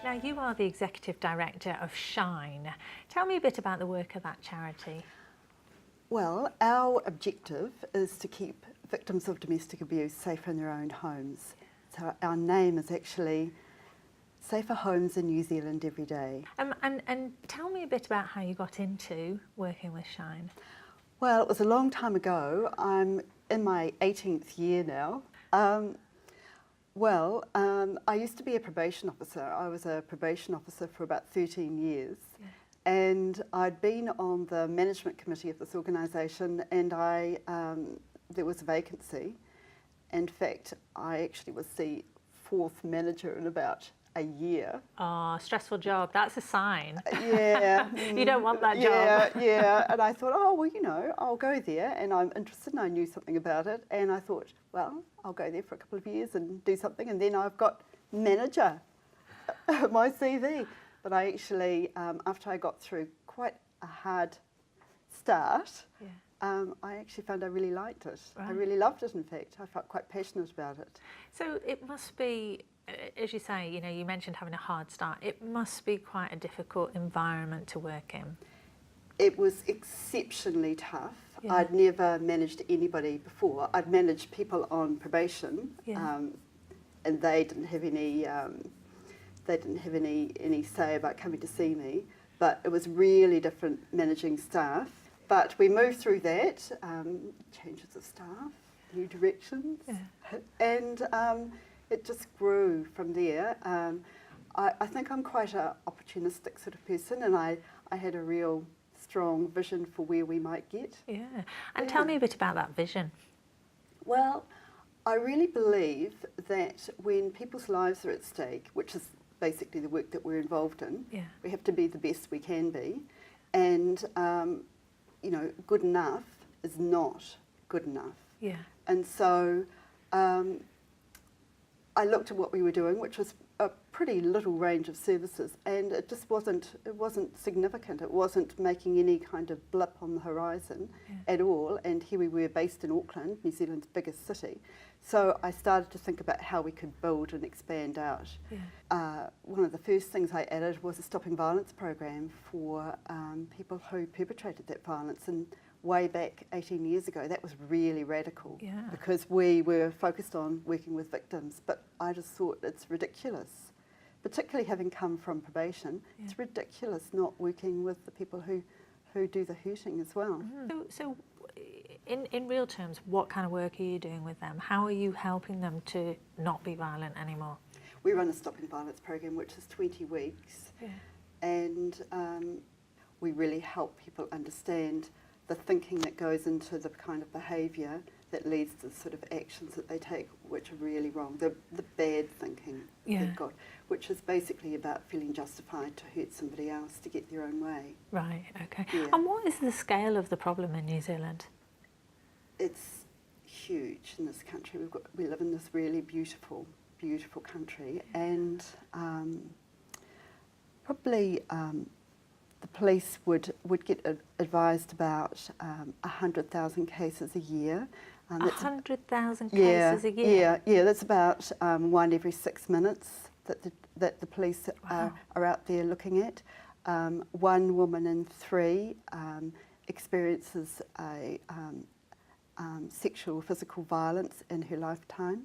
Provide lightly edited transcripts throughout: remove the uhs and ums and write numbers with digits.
Now, you are the Executive Director of Shine. Tell me a bit about the work of that charity. Well, our objective is to keep victims of domestic abuse safe in their own homes. So our name is actually Safer Homes in New Zealand Every Day. And tell me a bit about how you got into working with Shine. Well, it was a long time ago. I'm in my 18th year now. I used to be a probation officer. I was a probation officer for about 13 years. Yeah. And I'd been on the management committee of this organisation, and there was a vacancy. In fact, I actually was the fourth manager in about a year. Oh, stressful job. That's a sign. Yeah. You don't want that job. Yeah. And I thought, oh, well, you know, I'll go there, and I'm interested, and I knew something about it. And I thought, well, I'll go there for a couple of years and do something, and then I've got manager, my CV. But I actually, after I got through quite a hard start, I actually found I really liked it. Right. I really loved it, in fact. I felt quite passionate about it. So it must be, as you say, you know, you mentioned having a hard start. It must be quite a difficult environment to work in. It was exceptionally tough. Yeah. I'd never managed anybody before. I'd managed people on probation, and they didn't have any. They didn't have any say about coming to see me, but it was really different managing staff. But we moved through that, changes of staff, new directions, and it just grew from there. I think I'm quite an opportunistic sort of person, and I had a real strong vision for where we might get. Yeah, and tell me a bit about that vision. Well, I really believe that when people's lives are at stake, which is basically the work that we're involved in, we have to be the best we can be, and you know, good enough is not good enough. Yeah. And so I looked at what we were doing, which was a pretty little range of services, and it just wasn't significant. It wasn't making any kind of blip on the horizon at all. And here we were based in Auckland, New Zealand's biggest city. So I started to think about how we could build and expand out. Yeah. One of the first things I added was a stopping violence program for people who perpetrated that violence. And way back 18 years ago, that was really radical, because we were focused on working with victims. But I just thought it's ridiculous, particularly having come from probation. It's ridiculous not working with the people who do the hurting as well. So in real terms, what kind of work are you doing with them? How are you helping them to not be violent anymore? We run a stopping violence program, which is 20 weeks, and we really help people understand the thinking that goes into the kind of behaviour that leads to the sort of actions that they take, which are really wrong. The bad thinking they've got, which is basically about feeling justified to hurt somebody else to get their own way. Right, okay. Yeah. And what is the scale of the problem in New Zealand? It's huge in this country. We live in this really beautiful, beautiful country, and probably the police would get advised about 100,000 cases a year. 100,000 cases a year? Yeah, that's about 1 every 6 minutes that the police are out there looking at. 1 woman in 3 experiences a sexual or physical violence in her lifetime.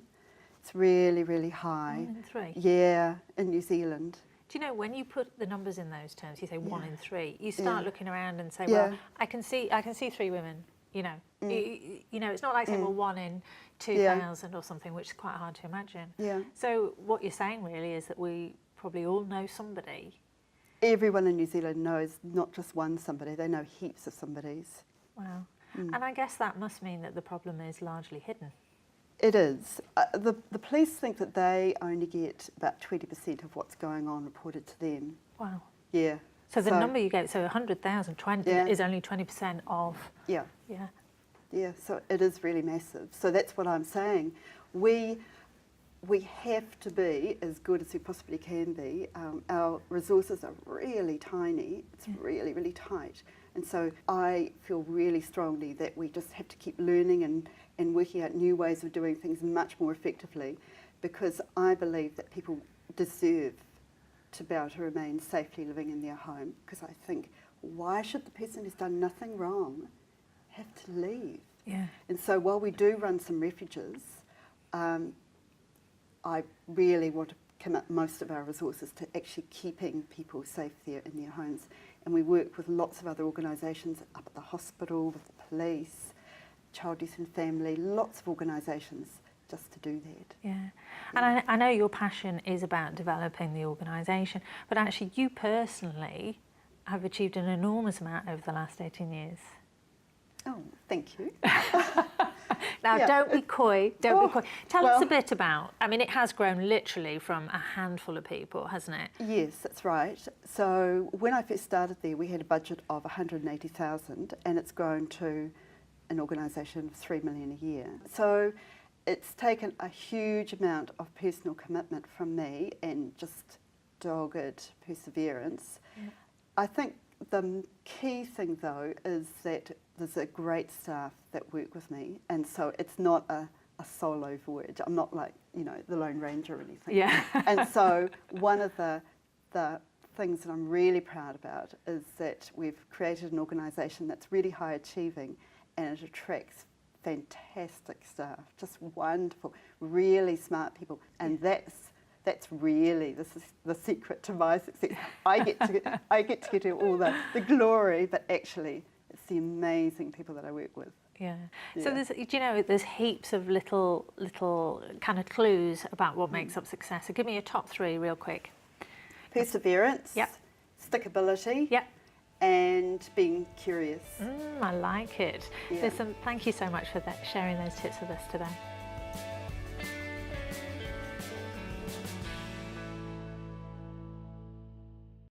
It's really, really high. 1 in 3? Yeah, in New Zealand. Do you know, when you put the numbers in those terms, you say 1 in 3, you start looking around and say, well, I can see 3 women, you know. You know, it's not like saying, well, 1 in 2,000 or something, which is quite hard to imagine. Yeah. So what you're saying really is that we probably all know somebody. Everyone in New Zealand knows not just one somebody, they know heaps of somebodies. Wow. And I guess that must mean that the problem is largely hidden. It is. The police think that they only get about 20% of what's going on reported to them. Wow. Yeah. So the number you gave, so 100,000 is only 20% of... Yeah. Yeah. Yeah, so it is really massive. So that's what I'm saying. We have to be as good as we possibly can be. Our resources are really tiny. It's really, really tight. And so I feel really strongly that we just have to keep learning and working out new ways of doing things much more effectively, because I believe that people deserve to be able to remain safely living in their home, because I think, why should the person who's done nothing wrong have to leave? Yeah. And so while we do run some refuges, I really want to commit most of our resources to actually keeping people safe there in their homes. And we work with lots of other organisations up at the hospital, with the police, Child, Youth and Family, lots of organisations just to do that. Yeah, and I know your passion is about developing the organisation, but actually you personally have achieved an enormous amount over the last 18 years. Oh, thank you. Now, Yeah. don't be coy, don't be coy. Tell us well- a bit about, I mean, it has grown literally from a handful of people, hasn't it? Yes, that's right. So when I first started there, we had a budget of 180,000, and it's grown to an organisation of 3 million a year. So it's taken a huge amount of personal commitment from me and just dogged perseverance. Yeah. I think the key thing though is that there's a great staff that work with me, and so it's not a solo voyage. I'm not like, you know, the Lone Ranger or anything. Yeah. And so one of the things that I'm really proud about is that we've created an organisation that's really high achieving, and it attracts fantastic staff, just wonderful, really smart people, and that's really, this is the secret to my success. I get to get all the glory, but actually it's the amazing people that I work with. Yeah. So there's, do you know, there's heaps of little kind of clues about what makes up success. So give me your top 3 real quick. Perseverance, Yep. stickability, Yep. and being curious. I like it. Yeah. Listen, thank you so much for sharing those tips with us today.